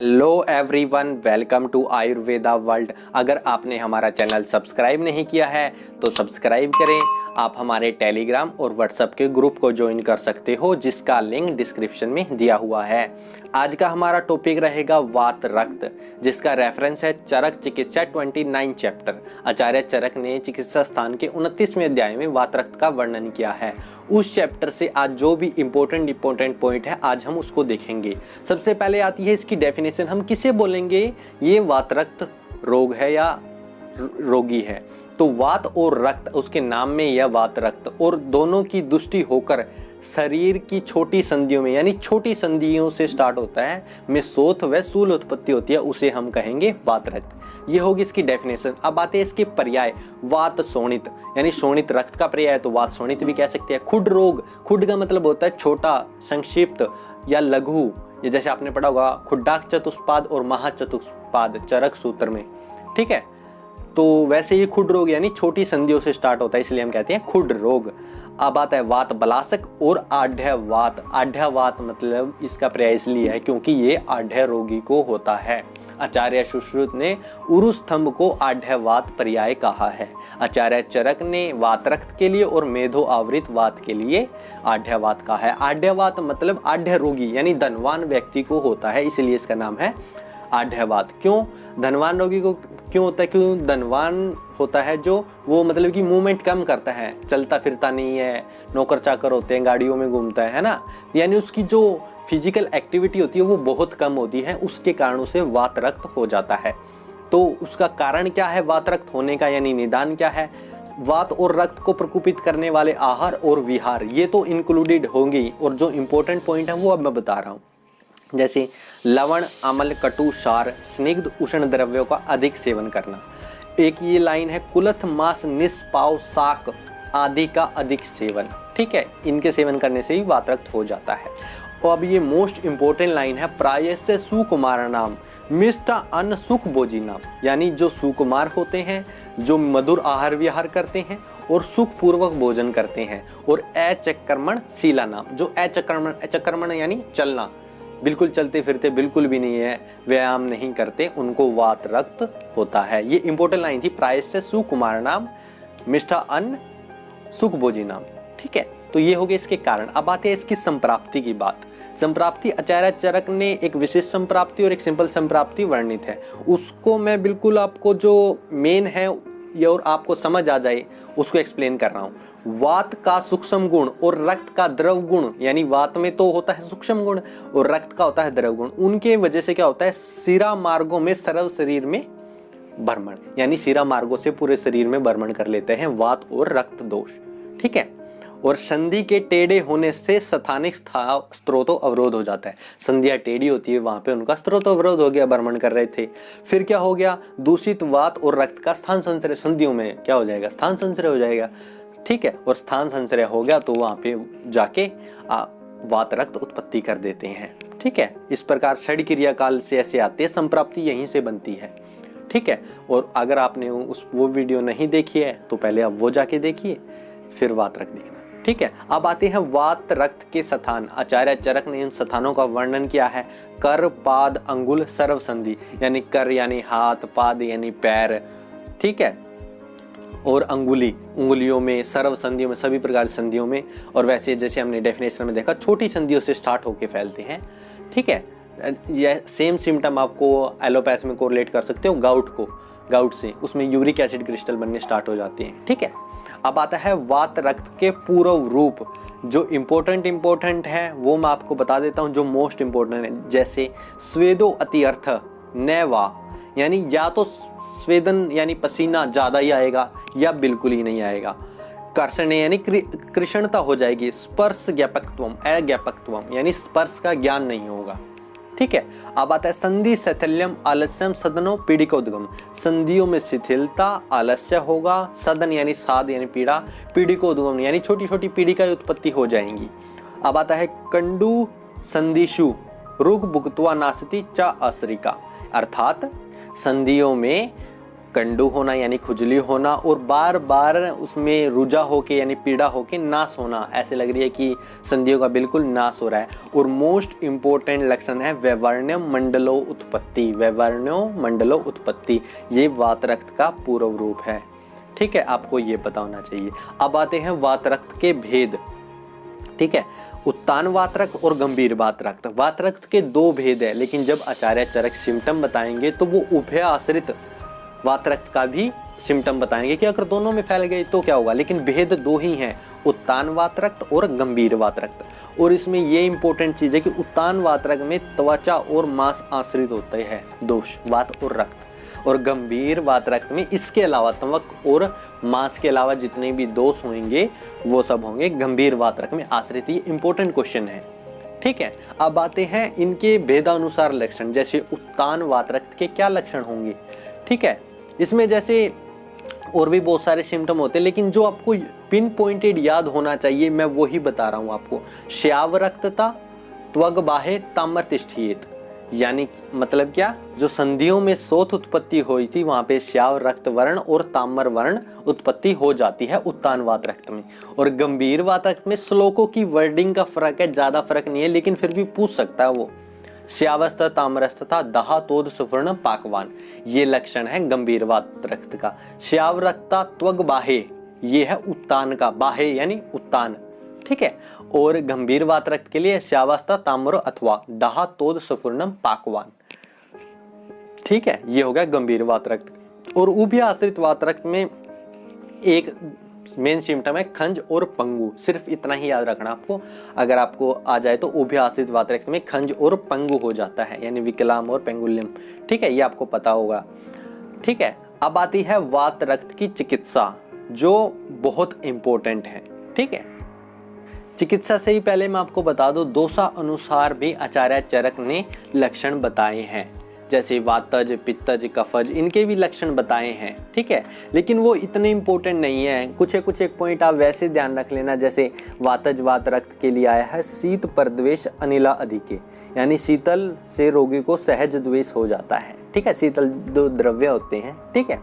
Hello everyone, welcome to Ayurveda world. अगर आपने हमारा चैनल सब्सक्राइब नहीं किया है तो सब्सक्राइब करें। आप हमारे टेलीग्राम और व्हाट्सएप के ग्रुप को ज्वाइन कर सकते हो, जिसका लिंक डिस्क्रिप्शन में दिया हुआ है। आज का हमारा टॉपिक रहेगा वात रक्त, जिसका रेफरेंस है चरक चिकित्सा 29 चैप्टर। आचार्य चरक ने चिकित्सा स्थान के 29वें अध्याय में वात रक्त का वर्णन किया है। उस चैप्टर से आज जो भी इम्पोर्टेंट पॉइंट है आज हम उसको देखेंगे। सबसे पहले आती है इसकी डेफिनेशन। हम किसे बोलेंगे ये वात रक्त रोग है या रोगी है। तो वात और रक्त, उसके नाम में यह वात रक्त, और दोनों की दृष्टि होकर शरीर की छोटी संधियों में, यानी छोटी संधियों से स्टार्ट होता है, में शोथ व शूल उत्पत्ति होती है, उसे हम कहेंगे वात रक्त। ये होगी इसकी डेफिनेशन। अब आते हैं इसके पर्याय। वात शोणित, यानी शोणित रक्त का पर्याय, तो वात शोणित भी कह सकते हैं। खुड रोग, खुड का मतलब होता है छोटा, संक्षिप्त या लघु। ये जैसे आपने पढ़ा होगा खुड्डाक चतुष्पाद और महाचतुष्पाद चरक सूत्र में, ठीक है। तो वैसे ये खुड रोग यानी छोटी संधियों से स्टार्ट होता है, इसलिए हम कहते हैं खुड रोग। अब आता है वात बलासक और आढ़्यवात। आढ़्यवात मतलब इसका पर्याय इसलिए है क्योंकि ये आढ़्य रोगी को होता है। आचार्य सुश्रुत ने उरुस्तंभ को आढ़्यवात पर्याय कहा है। आचार्य चरक ने वात रक्त के लिए और मेधो आवृत वात के लिए आढ़्यवात कहा है। आढ़्यवात मतलब आढ़्य रोगी यानी धनवान व्यक्ति को होता है, इसलिए इसका नाम है आढ़्यवात। क्यों धनवान रोगी को क्यों होता है? क्यों धनवान होता है जो वो मतलब कि मूवमेंट कम करता है, चलता फिरता नहीं है, नौकर चाकर होते हैं, गाड़ियों में घूमता है ना, यानी उसकी जो फिजिकल एक्टिविटी होती है वो बहुत कम होती है, उसके कारण उसे वात रक्त हो जाता है। तो उसका कारण क्या है वात रक्त होने का, यानी निदान क्या है? वात और रक्त को प्रकोपित करने वाले आहार और विहार, ये तो इंक्लूडेड होंगी, और जो इंपॉर्टेंट पॉइंट है वो अब मैं बता रहा हूँ। जैसे लवण, अम्ल, कटु, सार, स्निग्ध, उष्ण द्रव्यों का अधिक सेवन करना। एक ये लाइन है कुलथ, मांस, निष्पाव, शाक आदि का अधिक सेवन, ठीक है। इनके सेवन करने से ही वात रक्त हो जाता है। और अब ये मोस्ट इंपोर्टेंट लाइन है प्राय से सुकुमार नाम मिष्टा अन्न सुख भोजी नाम, यानी जो सुकुमार होते हैं, जो मधुर आहार विहार करते हैं और सुख पूर्वक भोजन करते हैं, और अचक्रमण शीला नाम, जो अचक्रमण यानी चलना, बिल्कुल चलते फिरते बिल्कुल भी नहीं है, व्यायाम नहीं करते, उनको वात रक्त होता है। ये इंपॉर्टेंट लाइन थी, प्रायश्च सुकुमार नाम मिष्ठा अन्न सुख भोजी नाम, ठीक है। तो ये हो गए इसके कारण। अब आते हैं इसकी संप्राप्ति की बात। संप्राप्ति, आचार्य चरक ने एक विशेष संप्राप्ति और एक सिंपल संप्राप्ति वर्णित है, उसको मैं बिल्कुल आपको जो मेन है ये और आपको समझ आ जाए उसको एक्सप्लेन कर रहा हूँ। वात का सूक्ष्म गुण और रक्त का द्रव गुण, यानी वात में तो होता है सूक्ष्म गुण और रक्त का होता है द्रव गुण, उनके वजह से क्या होता है शिरा मार्गों में सर्व शरीर में भ्रमण, यानी शिरा मार्गों से पूरे शरीर में भ्रमण कर लेते हैं वात और रक्त दोष, ठीक है। और संधि के टेढ़े होने से स्थानिक स्त्रोतो अवरोध हो जाता है। संधियां टेढ़ी होती है, वहां पे उनका स्त्रोत अवरोध हो गया, भ्रमण कर रहे थे। फिर क्या हो गया, दूषित वात और रक्त का स्थान संचय, संधियों में क्या हो जाएगा, स्थान संचय हो जाएगा, ठीक है। और स्थान संचय हो गया तो वहां पे जाके वात रक्त उत्पत्ति कर देते हैं, ठीक है। इस प्रकार षड क्रिया काल से ऐसे आते हैं, संप्राप्ति यहीं से बनती है, ठीक है। और अगर आपने वो वीडियो नहीं देखी है तो पहले आप वो जाके देखिए, फिर वात रक्त देखना, ठीक है। अब आते हैं वात रक्त के स्थान। आचार्य चरक ने इन स्थानों का वर्णन किया है। कर, पाद, अंगुल, सर्व संधि, यानी कर यानी हाथ, पाद यानी पैर, ठीक है, और अंगुली, उंगलियों में, सर्व संधियों में, सभी प्रकार संधियों में। और वैसे जैसे हमने डेफिनेशन में देखा छोटी संधियों से स्टार्ट होके फैलते हैं, ठीक है। यह सेम सिम्टम आपको एलोपैथी में कोरिलेट कर सकते हो गाउट से, उसमें यूरिक एसिड क्रिस्टल बनने स्टार्ट हो जाते हैं, ठीक है। अब आता है वात रक्त के पूर्व रूप। जो इम्पोर्टेंट है वो मैं आपको बता देता हूँ, जो मोस्ट इम्पोर्टेंट है। जैसे स्वेदो अत्यर्थ नैवा, यानी या तो स्वेदन यानी पसीना ज्यादा ही आएगा या बिल्कुल ही नहीं आएगा। कर्षण यानी कृष्णता हो जाएगी। स्पर्श ज्ञापकत्वम, अज्ञापकत्वम यानी स्पर्श का ज्ञान नहीं होगा, ठीक है। अब आता है संधि शैथिल्यम आलस्यम सदनो पीड़िकोद्गम। संधियों में शिथिलता, आलस्य होगा, सदन यानी साध यानी पीड़ा, पीड़िकोद्गम यानी छोटी छोटी पीड़िका उत्पत्ति हो जाएंगी। अब आता है कंडू संधिषु रुग भुक्त्वा नासति च असरिका, अर्थात संधियों में कंडू होना यानी खुजली होना, और बार बार उसमें रुझा होके यानी पीड़ा होके नाश होना, ऐसे लग रही है कि संधियों का बिल्कुल नाश हो रहा है। और मोस्ट इंपॉर्टेंट लक्षण है वैवर्ण्य मंडलो उत्पत्ति। वैवर्ण्यो मंडलो उत्पत्ति ये वात रक्त का पूर्व रूप है। ठीक है, आपको ये पता होना चाहिए। अब आते हैं वात रक्त के भेद। ठीक है, उत्तान वात रक्त और गंभीर वात रक्त। वात रक्त के दो भेद है, लेकिन जब आचार्य चरक सिम्टम बताएंगे तो वो उभय आश्रित वात रक्त का भी सिम्टम बताएंगे कि अगर दोनों में फैल गए तो क्या होगा, लेकिन भेद दो ही हैं, उत्तान वात रक्त और गंभीर वात रक्त। और इसमें ये इंपॉर्टेंट चीज है कि उत्तान वात रक्त में त्वचा और मांस आश्रित होते हैं दोष, वात और रक्त, और गंभीर वात रक्त में इसके अलावा त्वक और मांस के अलावा जितने भी दोष होंगे वो सब होंगे गंभीर वात रक्त में आश्रित। ये इंपॉर्टेंट क्वेश्चन है। ठीक है, अब आते हैं इनके भेदानुसार लक्षण। जैसे उत्तान वात रक्त के क्या लक्षण होंगे। ठीक है, इसमें जैसे और भी बहुत सारे सिम्टम होते हैं, लेकिन जो आपको पिन पॉइंटेड याद होना चाहिए मैं वही बता रहा हूं आपको। श्याव रक्तता, त्वग बाहे ताम्र तिष्ठियेत, यानी मतलब क्या, जो संधियों में शोथ उत्पत्ति हुई थी वहां पे श्याव रक्त वर्ण और ताम्र वर्ण उत्पत्ति हो जाती है उत्तान वात रक्त में। और गंभीर वात रक्त में श्लोकों की वर्डिंग का फर्क है, ज्यादा फर्क नहीं है, लेकिन फिर भी पूछ सकता है वो। श्यावस्था ताम्रस्थता दहा तोद सुवर्ण पाकवान, ये लक्षण है गंभीर वात रक्त का। श्याव रक्ता त्वग बाहे, ये है उत्तान का, बाहे यानी उत्तान। ठीक है, और गंभीर वात रक्त के लिए श्यावस्था ताम्र अथवा दहा तोद सुवर्ण पाकवान। ठीक है, ये हो गया गंभीर वात रक्त। और उभय आश्रित वात रक्त में एक मेन सिम्टम है खंज और पंगु। सिर्फ इतना ही याद रखना आपको, अगर आपको आ जाए तो उभय आश्रित वात रक्त में खंज और पंगु हो जाता है, यानी विकलाम और पेंगुलियम। ठीक है, ये आपको पता होगा। ठीक है, अब आती है वात रक्त की चिकित्सा, जो बहुत इंपॉर्टेंट है। ठीक है, चिकित्सा से ही पहले मैं आपको बता दूं, दोषा अनुसार भी आचार्य चरक ने लक्षण बताए हैं। जैसे वातज, पित्तज, कफज, इनके भी लक्षण बताए हैं। ठीक है, लेकिन वो इतने इंपॉर्टेंट नहीं है। कुछ एक पॉइंट आप वैसे ध्यान रख लेना। जैसे वातज वात रक्त के लिए आया है शीत प्रद्वेष अनिला अधिके, यानी शीतल से रोगी को सहज द्वेष हो जाता है। ठीक है, शीतल दो द्रव्य होते हैं। ठीक है,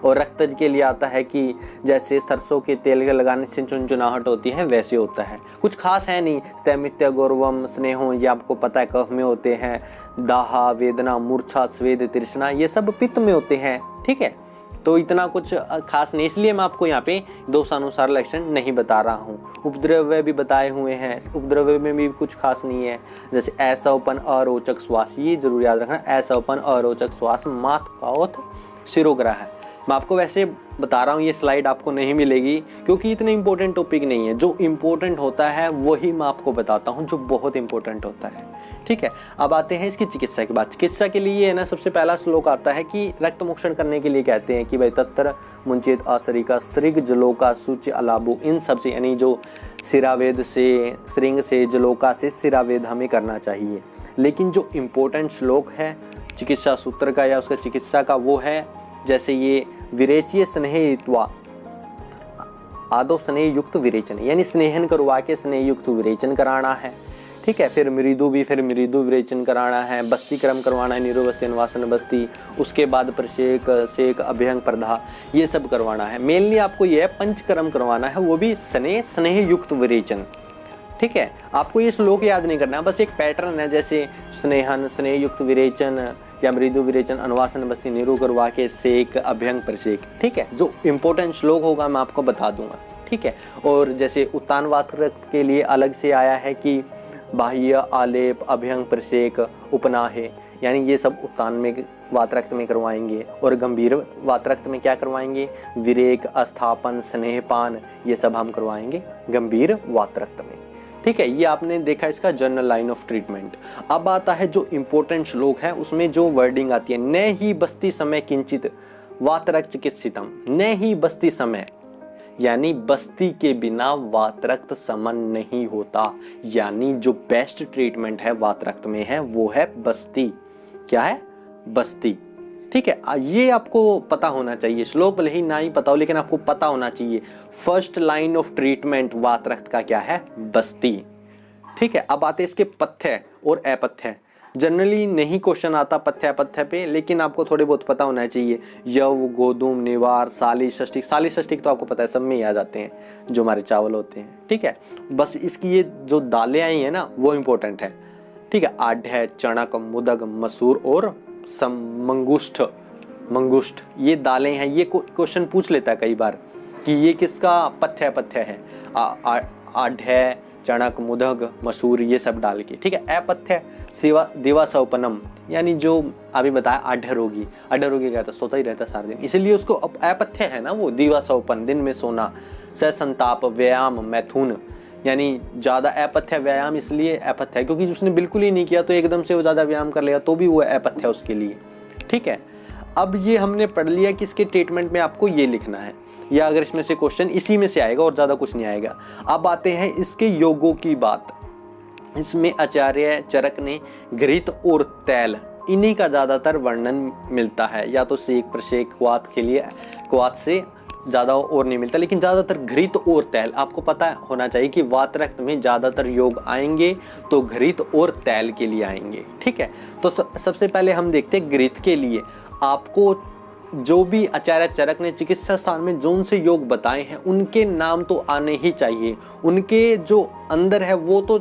और रक्तज के लिए आता है कि जैसे सरसों के तेल लगाने से चुनचुनाहट होती है वैसे होता है। कुछ खास है नहीं। स्थैमित्य, गौरवम, स्नेहो, ये आपको पता है कफ में होते हैं। दाहा, वेदना, मूर्छा, स्वेद, तृष्णा, ये सब पित्त में होते हैं। ठीक है, तो इतना कुछ खास नहीं, इसलिए मैं आपको यहाँ पे दोषानुसार लक्षण नहीं बता रहा हूँ। उपद्रव्य भी बताए हुए हैं, उपद्रव्य में भी कुछ खास नहीं है। जैसे असवपन, अरोचक श्वास, ये जरूर याद रखना। असवपन, अरोचक श्वास, माथ काउथ, सिरोग्रह है। मैं आपको वैसे बता रहा हूँ, ये स्लाइड आपको नहीं मिलेगी क्योंकि इतने इंपॉर्टेंट टॉपिक नहीं है। जो इंपॉर्टेंट होता है वही मैं आपको बताता हूँ, जो बहुत इंपॉर्टेंट होता है। ठीक है, अब आते हैं इसकी चिकित्सा की बात। चिकित्सा के लिए है ना, सबसे पहला श्लोक आता है कि रक्त मोक्षण करने के लिए कहते हैं कि भाई तत्र मुंचेत असरिका सृग जलोका सूच अलाबू, इन सबसे, यानी जो सिरावेद से, श्रृंग से, जलोका से सिरावेद हमें करना चाहिए। लेकिन जो इम्पोर्टेंट श्लोक है चिकित्सा सूत्र का या उसका चिकित्सा का, वो है जैसे ये विरेचीय स्नेहित्वा आदो स्नेह युक्त विरेचन, यानी स्नेहन करवा के स्नेह युक्त विरेचन कराना है। ठीक है, फिर मृदु विरेचन कराना है। बस्ती क्रम करवाना है, नीरोबस्ती, अन्वासन बस्ती, उसके बाद प्रशेक, शेक, अभ्यंग, प्रधा, ये सब करवाना है। मेनली आपको ये पंचक्रम करवाना है, वो भी स्नेह युक्त विरेचन। ठीक है, आपको ये श्लोक याद नहीं करना है, बस एक पैटर्न है। जैसे स्नेहन, स्नेह युक्त विरेचन, या मृदु विरेचन, अनुवासन बस्ती, नीरू करवा के, सेक, अभ्यंग, प्रशेक। ठीक है, जो इंपॉर्टेंट श्लोक होगा मैं आपको बता दूंगा। ठीक है, और जैसे उत्तान वात रक्त के लिए अलग से आया है कि बाह्य, आलेप, अभ्यंग, प्रशेक, उपनाहे, यानी ये सब उत्तान में वात रक्त में करवाएंगे। और गंभीर वात रक्त में क्या करवाएंगे, विरेक, अस्थापन, स्नेहपान, ये सब हम करवाएंगे गंभीर वात रक्त में। ठीक है, ये आपने देखा इसका जनरल लाइन ऑफ ट्रीटमेंट। अब आता है जो इंपॉर्टेंट श्लोक है, उसमें जो वर्डिंग आती है, न ही बस्ती समय किंचित वात रक्त चिकित्सितम, न ही बस्ती समय, यानी बस्ती के बिना वात रक्त समन नहीं होता। यानी जो बेस्ट ट्रीटमेंट है वात रक्त में है वो है बस्ती। क्या है, बस्ती। ठीक है, ये आपको पता होना चाहिए। श्लोक भले ही ना ही पता हो, लेकिन आपको पता होना चाहिए फर्स्ट लाइन ऑफ ट्रीटमेंट वात रक्त का क्या है, बस्ती। ठीक है, अब आते इसके पथ्य और अपथ्य। जनरली नहीं क्वेश्चन आता पथ्य पथ्य पे, लेकिन आपको थोड़े बहुत पता होना चाहिए। यव, गोधूम, निवार, साली षष्टिक। साली षष्टिक तो आपको पता है, सब में ही आ जाते हैं जो हमारे चावल होते हैं, ठीक है। बस इसकी ये जो दालें आई हैं ना वो इंपॉर्टेंट है, ठीक है। आढ़, चणक, मुदग, मसूर और मंगुष्ठ ये दालें हैं। ये क्वेश्चन पूछ लेता है कई बार कि ये किसका पथ्य पथ्य है। आढ़, चणक, मुदग, मसूर ये सब डाल के, ठीक है। अपथ्य सेवा दिवासोपनम, यानी जो अभी बताया आढ़रोगी। आढ़रोगी क्या था, सोता ही रहता सारा दिन, इसीलिए उसको अपथ्य है ना वो, दिवासोपन दिन में सोना। संताप, व्यायाम, मैथुन, यानी ज्यादा अपथ्य व्यायाम इसलिए अपथ्य है क्योंकि उसने बिल्कुल ही नहीं किया, तो एकदम से वो ज्यादा व्यायाम कर लेगा तो भी वो अपथ्य उसके लिए, ठीक है। अब ये हमने पढ़ लिया कि इसके स्टेटमेंट में आपको ये लिखना है, या अगर इसमें से क्वेश्चन इसी में से आएगा और ज्यादा कुछ नहीं आएगा। अब आते हैं इसके योगों की बात। इसमें आचार्य चरक ने घृत और तैल इन्हीं का ज्यादातर वर्णन मिलता है, या तो सेक प्रशेक क्वाथ के लिए, क्वाथ से ज्यादा और नहीं मिलता, लेकिन ज्यादातर घृत और तैल। आपको पता होना चाहिए कि वात रक्त में ज्यादातर योग आएंगे तो घृत और तैल के लिए आएंगे, ठीक है। तो सबसे पहले हम देखते हैं घृत के लिए। आपको जो भी आचार्य चरक ने चिकित्सा स्थान में जो उनसे योग बताए हैं उनके नाम तो आने ही चाहिए। उनके जो अंदर है वो तो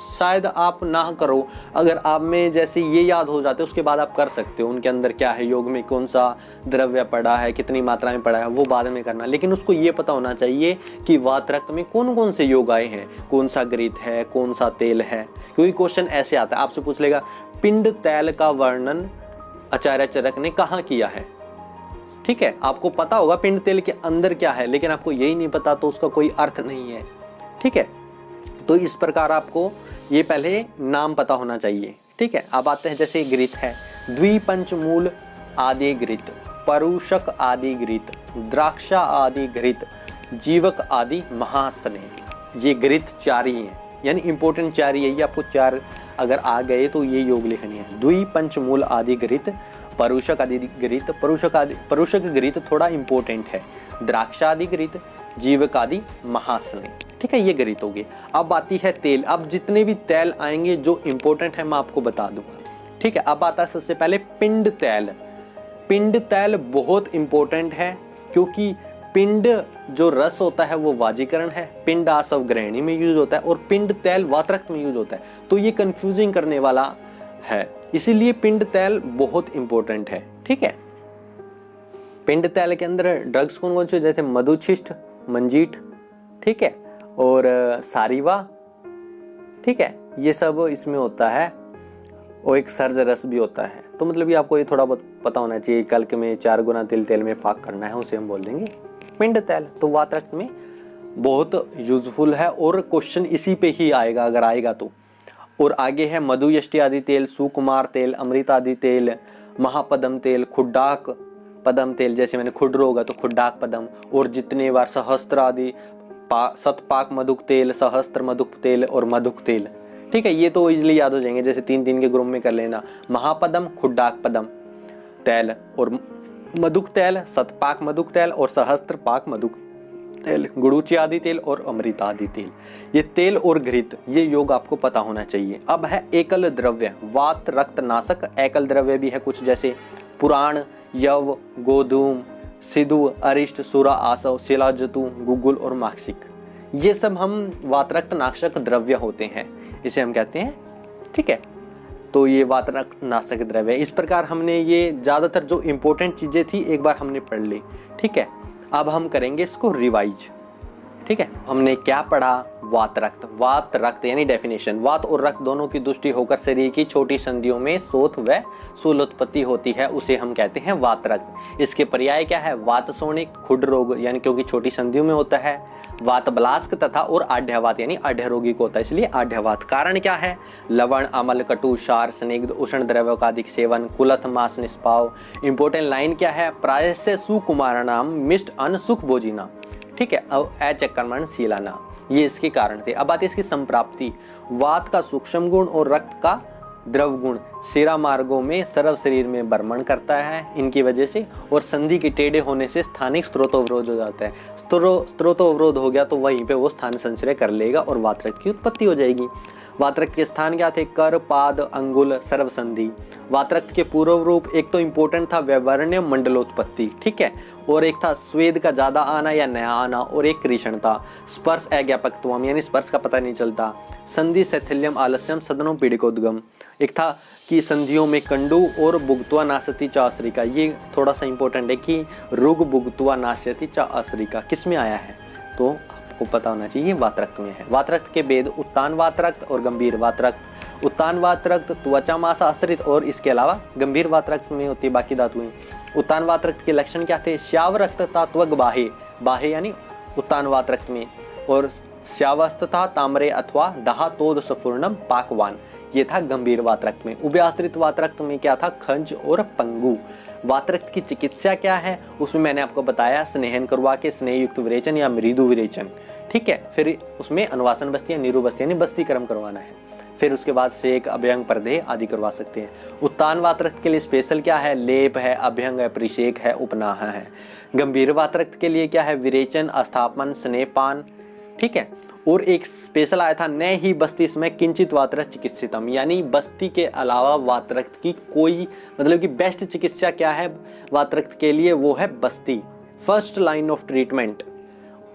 शायद आप ना करो, अगर आप में जैसे ये याद हो जाते उसके बाद आप कर सकते हो। उनके अंदर क्या है, योग में कौन सा द्रव्य पड़ा है, कितनी मात्रा में पड़ा है, वो बाद में करना, लेकिन उसको ये पता होना चाहिए कि वात रक्त में कौन कौन से योग आए हैं, कौन सा घृत है, कौन सा तेल है। क्योंकि क्वेश्चन ऐसे आता है, आपसे पूछ लेगा पिंड तैल का वर्णन आचार्य चरक ने कहाँ किया है, ठीक है। आपको पता होगा पिंड तेल के अंदर क्या है, लेकिन आपको यही नहीं पता तो उसका कोई अर्थ नहीं है, ठीक है। तो इस प्रकार आपको ये पहले नाम पता होना चाहिए, ठीक है। अब आते हैं जैसे घृत है, द्विपंचमूल आदि घृत, परुषक आदि घृत, द्राक्षा आदि घृत, जीवक आदि महास्नेह। ये घृत चार ही हैं, यानी इंपॉर्टेंट चार ही है। ये आपको चार अगर आ गए तो ये योग लिखनी है। द्विपंचमूल आदि घृत, परुषक आदि घृत, परुषक घृत थोड़ा इंपॉर्टेंट है, द्राक्षा आदि घृत, जीवक आदि महास्नेह, ठीक है। ये घृत हो गए। अब आती है तेल। अब जितने भी तेल आएंगे जो इंपॉर्टेंट है मैं आपको बता दूंगा, ठीक है। अब आता है सबसे पहले पिंड तेल। पिंड तेल बहुत इंपॉर्टेंट है क्योंकि पिंड जो रस होता है वो वाजीकरण है, पिंड आसव ग्रहणी में यूज होता है और पिंड तेल वातरक्त में यूज होता है, तो ये कंफ्यूजिंग करने वाला है, इसीलिए पिंड तेल बहुत इंपॉर्टेंट है, ठीक है। पिंड तेल के अंदर ड्रग्स कौन कौन से, जैसे मधुशिष्ट, मंजीट, ठीक है, और सारीवा, ठीक है, ये सब इसमें होता है। और एक सर्ज रस भी होता है। तो मतलब ये आपको ये थोड़ा बहुत पता होना चाहिए। कल्क में 4 गुना तिल तेल में पाक करना है, उसे हम बोल देंगे पिंड तेल। तो वात रक्त में बहुत यूजफुल है और क्वेश्चन इसी पे ही आएगा अगर आएगा तो। और आगे है मधु यष्टि आदि तेल, सुकुमार तेल, अमृत आदि तेल, महापदम तेल, खुड्डाक पदम तेल, जैसे मैंने खुड होगा तो खुड्डाक पदम, और जितने बार सहस्त्र आदि, सतपाक मधुक तेल, सहस्त्र मधुक तेल और मधुक तेल, ठीक है। ये तो इजीली याद हो जाएंगे, जैसे 3-3 के ग्रुप में कर लेना। महापदम, खुड्डाक पदम तेल और मधुक तेल, सतपाक मधुक तेल और सहस्त्र पाक मधुक तेल, गुड़ूची आदि तेल और अमृत आदि तेल। ये तेल और घृत ये योग आपको पता होना चाहिए। अब है एकल द्रव्य, वात रक्त नाशक एकल द्रव्य भी है कुछ, जैसे पुराण, यव, गोधूम, सिधु, अरिष्ट, सुरा, आसव, शिलाजतु, गुगुल और माक्षिक। ये सब हम वात रक्त नाशक द्रव्य होते हैं, इसे हम कहते हैं, ठीक है। तो ये वात रक्त नाशक द्रव्य। इस प्रकार हमने ये ज्यादातर जो इंपॉर्टेंट चीजें थी एक बार हमने पढ़ ली, ठीक है। अब हम करेंगे इसको रिवाइज, ठीक है। हमने क्या पढ़ा, वात रक्त यानी डेफिनेशन, वात और रक्त दोनों की दृष्टि होकर शरीर की छोटी संधियों में शोथ व शूलोत्पत्ति होती है, उसे हम कहते हैं वात रक्त। इसके पर्याय क्या है, वात शोणिक, खुड रोग यानी क्योंकि छोटी संधियों में होता है, वात बलास्क तथा और आढ़्यवात यानी आढ़्य रोगी को होता है, इसलिए आढ़्यवात। कारण क्या है, लवण, अमल, कटु, क्षार, स्निग्ध, उष्ण द्रव्यों का अधिक सेवन, कुलथ मांस निष्पाव। इंपोर्टेंट लाइन क्या है, प्रायस्य सुकुमाराणाम मिष्ट अन्न सुख भोजिना, ठीक है, अचक्रमण शीलाना, ये इसके कारण थे। अब आती है इसकी संप्राप्ति। वात का सूक्ष्म गुण और रक्त का द्रव गुण शिरा मार्गों में सर्व शरीर में भ्रमण करता है इनकी वजह से, और संधि के टेढ़े होने से स्थानिक स्त्रोतोवरोध हो जाता है। स्त्रोतोवरोध हो गया तो वहीं पे वो स्थान संचय कर लेगा और वात रक्त की उत्पत्ति हो जाएगी। वातरक्त के स्थान क्या थे? कर, पाद, अंगुल, सर्वसंधि। वातरक्त के पूर्व रूप एक तो इंपॉर्टेंट था व्यवरण्य मंडलोत्पत्ति, ठीक है, और एक था स्वेद का ज्यादा आना या नया आना, और एक कृषणता। स्पर्श अज्ञापकत्वम यानी स्पर्श का पता नहीं चलता। संधि शैथिल्यम आलस्यम सदनों पीड़िकोद्गम। एक था कि संधियों में कंडू और भुगत्वा नाशति च आश्रिका। ये थोड़ा सा इंपॉर्टेंट है कि रुग भुगत्वा नाशति च आश्रिका किस में आया है, तो आपको पता होना चाहिए वातरक्त में है। वातरक्त के भेद उत्तान वातरक्त और गंभीर वातरक्त। उत्तान वातरक्त त्वचा मांस आश्रित और इसके अलावा गंभीर वातरक्त में होती है बाकी धातुएं। उत्तान वातरक्त के लक्षण क्या थे? श्याव रक्तता त्वग बाहे, बाहे यानी उत्तान वातरक्त में, और श्यावस्तता ताम्रे अथवा दहा तोद सफूर्णम पाकवान, ये था गंभीर वातरक्त में। उभयाश्रित वातरक्त में क्या था? खंज और पंगु। वातरक्त की चिकित्सा क्या है उसमें मैंने आपको बताया, स्नेहन करवा के स्नेह युक्त विरेचन या मृदु विरेचन, ठीक है। फिर उसमें अनुवासन बस्ती या नीरु बस्ती यानी बस्तीकरण करवाना है। फिर उसके बाद सेक, अभ्यंग, प्रदेह आदि करवा सकते हैं। उत्तान वातरक्त के लिए स्पेशल क्या है? लेप है, अभ्यंग है, परिषेक है, उपनाह है। गंभीर वातरक्त के लिए क्या है? विरेचन, अस्थापन, स्नेहपान, ठीक है। और एक स्पेशल आया था न ही बस्ती इसमें किंचित वातरक्त चिकित्सितम, यानी बस्ती के अलावा वातरक्त की कोई मतलब कि बेस्ट चिकित्सा क्या है वातरक्त के लिए? वो है बस्ती, फर्स्ट लाइन ऑफ ट्रीटमेंट।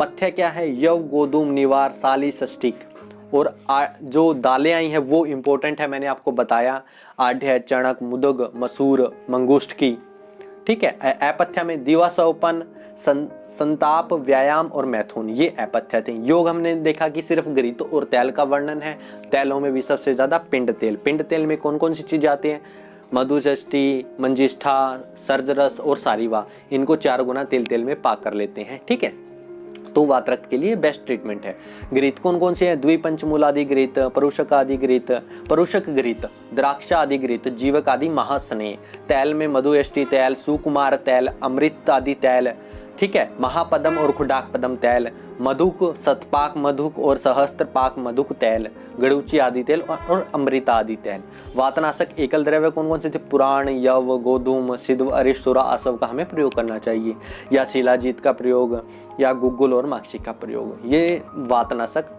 पथ्य क्या है? यव, गोधूम, निवार, साली, षष्टिक। और जो दालें आई हैं वो इंपॉर्टेंट है, मैंने आपको बताया, आढ़्य, चणक, मुदग, मसूर, मंगुष्ठ की, ठीक है। अपथ्य में दिवासोपन, संताप, व्यायाम और मैथुन, ये अपथ्य थे। योग हमने देखा कि सिर्फ घृत और तेल का वर्णन है। तेलों में भी सबसे ज्यादा पिंड तेल। पिंड तेल में कौन कौन सी चीजें आती हैं? मधुषष्टि, मंजिष्ठा, सर्जरस और सारीवा, इनको 4 गुना तेल में पाक कर लेते हैं, ठीक है। तो वातरक्त के लिए बेस्ट ट्रीटमेंट है। घृत कौन कौन से हैं? द्विपंचमूल आदि घृत, परुषक आदि घृत, परुषक घृत, द्राक्षा आदि घृत, जीवक आदि महास्नेह। तेल में मधुयष्टि तेल, सुकुमार तेल, अमृत आदि तेल, ठीक है, महापदम और खुडाक पदम तेल, मधुक, शतपाक मधुक और सहस्त्रपाक मधुक तेल, गड़ूची आदि तेल और अमृता आदि तेल। वातनाशक एकल द्रव्य कौन कौन से थे? पुराण, यव, गोधूम, सिद्ध, अरिष्ट, सुरा, आसव का हमें प्रयोग करना चाहिए, या शिलाजीत का प्रयोग, या गुग्गुल और माक्षिक का प्रयोग, ये वातनाशक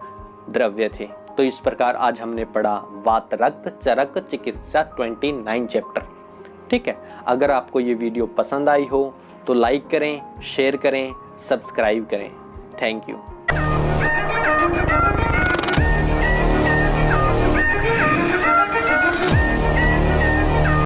द्रव्य थे। तो इस प्रकार आज हमने पढ़ा वातरक्त चरक चिकित्सा 29 चैप्टर, ठीक है। अगर आपको ये वीडियो पसंद आई हो तो लाइक करें, शेयर करें, सब्सक्राइब करें। Thank you.